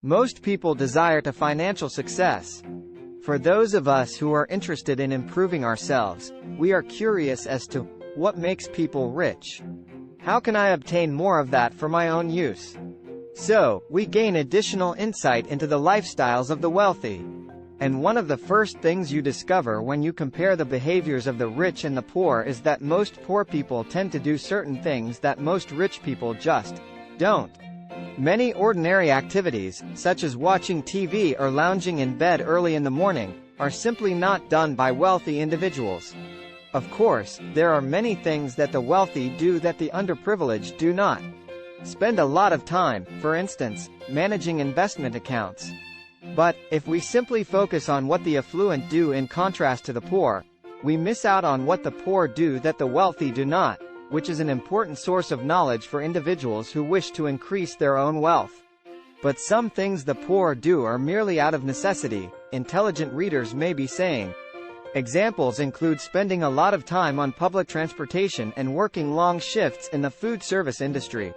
Most people desire to financial success. For those of us who are interested in improving ourselves, we are curious as to what makes people rich. How can I obtain more of that for my own use? So, we gain additional insight into the lifestyles of the wealthy. And one of the first things you discover when you compare the behaviors of the rich and the poor is that most poor people tend to do certain things that most rich people just don't. Many ordinary activities, such as watching TV or lounging in bed early in the morning, are simply not done by wealthy individuals. Of course, there are many things that the wealthy do that the underprivileged do not. Spend a lot of time, for instance, managing investment accounts. But, if we simply focus on what the affluent do in contrast to the poor, we miss out on what the poor do that the wealthy do not, which is an important source of knowledge for individuals who wish to increase their own wealth. But some things the poor do are merely out of necessity, intelligent readers may be saying. Examples include spending a lot of time on public transportation and working long shifts in the food service industry.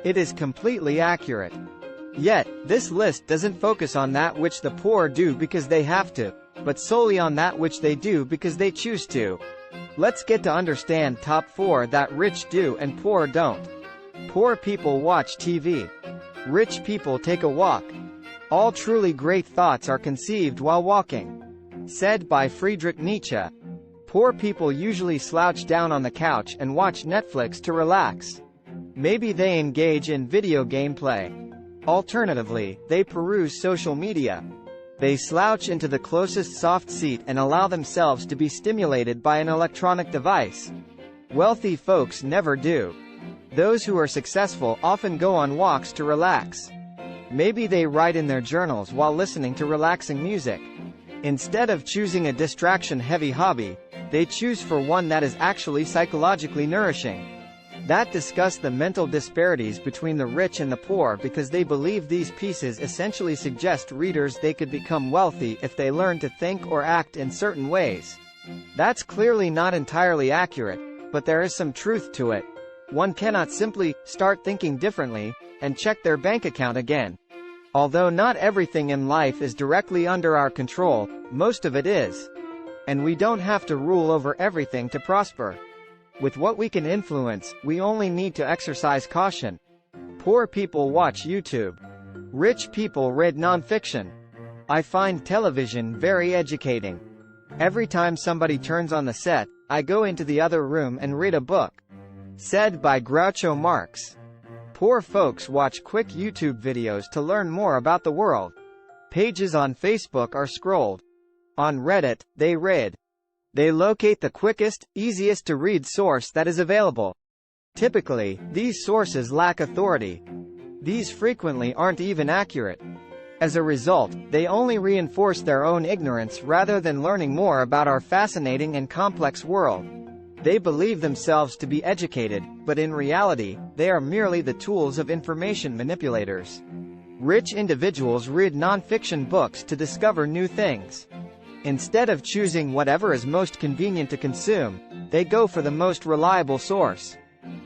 It is completely accurate. Yet, this list doesn't focus on that which the poor do because they have to, but solely on that which they do because they choose to. Let's get to understand top 4 that rich do and poor don't. Poor people watch TV. Rich people take a walk. All truly great thoughts are conceived while walking. Said by Friedrich Nietzsche. Poor people usually slouch down on the couch and watch Netflix to relax. Maybe they engage in video game play. Alternatively, they peruse social media. They slouch into the closest soft seat and allow themselves to be stimulated by an electronic device. Wealthy folks never do. Those who are successful often go on walks to relax. Maybe they write in their journals while listening to relaxing music. Instead of choosing a distraction-heavy hobby, they choose for one that is actually psychologically nourishing. That discuss the mental disparities between the rich and the poor because they believe these pieces essentially suggest readers they could become wealthy if they learn to think or act in certain ways. That's clearly not entirely accurate, but there is some truth to it. One cannot simply start thinking differently and check their bank account again. Although not everything in life is directly under our control, most of it is. And we don't have to rule over everything to prosper. With what we can influence, we only need to exercise caution. Poor people watch YouTube. Rich people read nonfiction. I find television very educating. Every time somebody turns on the set, I go into the other room and read a book. Said by Groucho Marx. Poor folks watch quick YouTube videos to learn more about the world. Pages on Facebook are scrolled. On Reddit, they read. They locate the quickest, easiest to read source that is available. Typically, these sources lack authority. These frequently aren't even accurate. As a result, they only reinforce their own ignorance rather than learning more about our fascinating and complex world. They believe themselves to be educated, but in reality, they are merely the tools of information manipulators. Rich individuals read nonfiction books to discover new things. Instead of choosing whatever is most convenient to consume, they go for the most reliable source.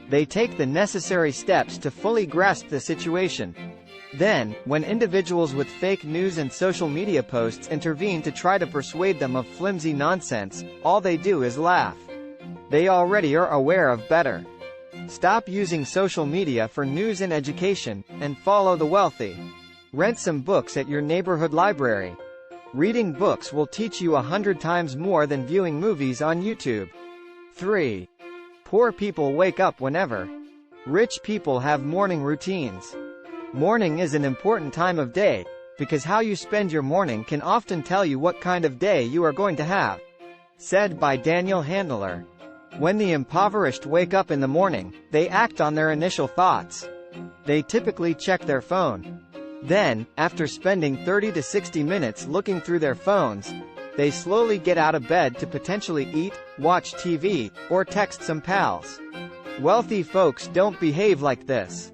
They take the necessary steps to fully grasp the situation. Then, when individuals with fake news and social media posts intervene to try to persuade them of flimsy nonsense, all they do is laugh. They already are aware of better. Stop using social media for news and education, and follow the wealthy. Rent some books at your neighborhood library. Reading books will teach you 100 times more than viewing movies on YouTube. 3. Poor people wake up whenever. Rich people have morning routines. Morning is an important time of day, because how you spend your morning can often tell you what kind of day you are going to have. Said by Daniel Handler. When the impoverished wake up in the morning, they act on their initial thoughts. They typically check their phone. Then, after spending 30 to 60 minutes looking through their phones, they slowly get out of bed to potentially eat, watch TV, or text some pals. Wealthy folks don't behave like this.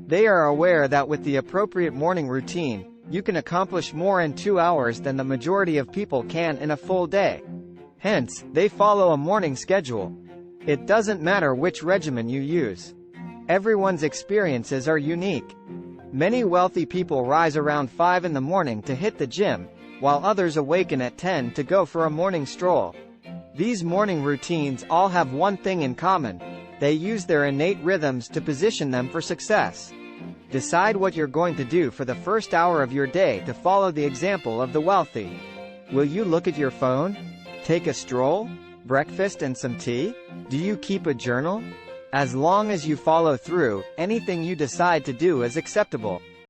They are aware that with the appropriate morning routine, you can accomplish more in 2 hours than the majority of people can in a full day. Hence, they follow a morning schedule. It doesn't matter which regimen you use. Everyone's experiences are unique. Many wealthy people rise around 5 in the morning to hit the gym, while others awaken at 10 to go for a morning stroll. These morning routines all have one thing in common: they use their innate rhythms to position them for success. Decide what you're going to do for the first hour of your day to follow the example of the wealthy. Will you look at your phone? Take a stroll? Breakfast and some tea? Do you keep a journal? As long as you follow through, anything you decide to do is acceptable.